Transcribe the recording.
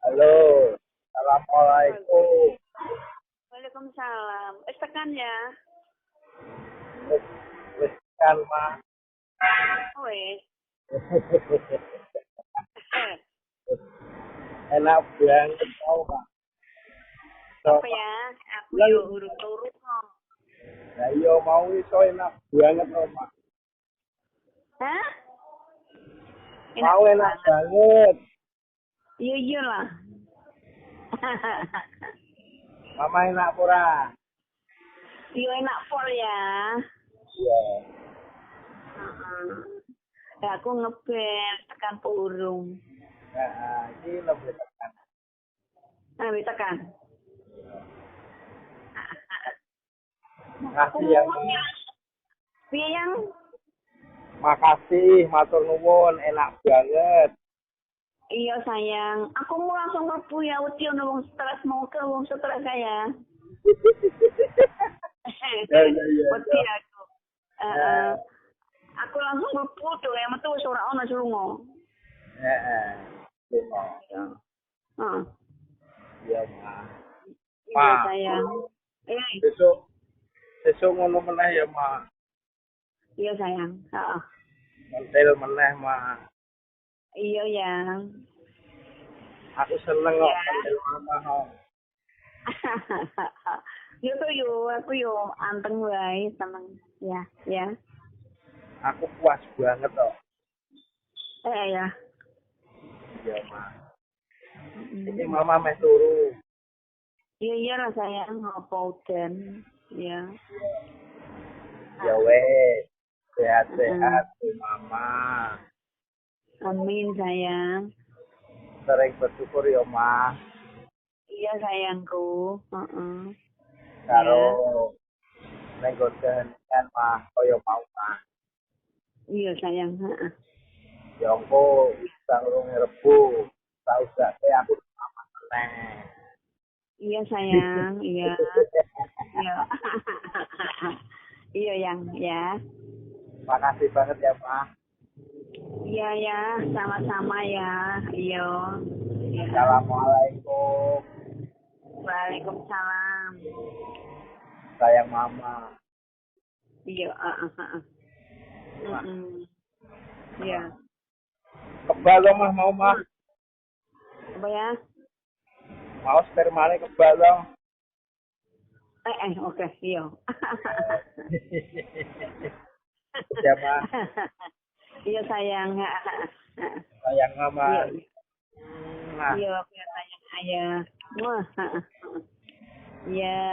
Halo, assalamualaikum. Waalaikumsalam. Tekan ya. Wis wis kan mah. Wes. Enak banget tau Pak. Apa ya? Aku yo urut-urut kok. Lah iya mau iso enak banget tau Pak. Hah? Mau enak banget. Iya iya lah. Mama enak pura. Iya enak pol ya. Iya. Ya aku ngebel tekan burung. Nah, ini lebih tekan. Nah, tekan. Makasih ya, Ma. Piye yang Makasih, matur nuwun, enak banget. iya sayang, aku mau langsung mlebu ya uti ono wong stres mau ke wong stres saya. Iya. Wedi aku. Aku langsung mlebu tuh ya metu wis ora ono lunga. Heeh. Heeh. Iya, Ma. Iya sayang. Besok ngono meneh ya, Ma. Iya sayang. Heeh. Mentil meneh, Ma. Iya yang. Aku seneng kok mentil Mama kok. Aku yo anteng wae seneng. Ya, ya. Aku puas banget kok. Ya. Iya, Ma. Ini Mama meh turu. Iya lah sayang, apa udan. Ya. Ya weh. Sehat-sehat Mama. Amin sayang. Sering bersyukur ya, Ma. Iya sayangku. Karo ning kehendak Ma, kaya mau Ma. Iya sayang. Ya engko saurunge Rebo, tak usake aku Mama meneh. Iya sayang, iya. Iya. Iya yang ya. Makasih banget ya, Ma. Iya ya, sama-sama ya. Iya. Assalamualaikum. Waalaikumsalam. Sayang Mama. Iya, Iya. Kebal dong, Mah, mau, Mah. Apa ya? Mau spermane kebal dong. Oke, iya. Ya, Mah. Iya sayang. Sayang Mama. Iya, sayang ayah. Wah. Iya.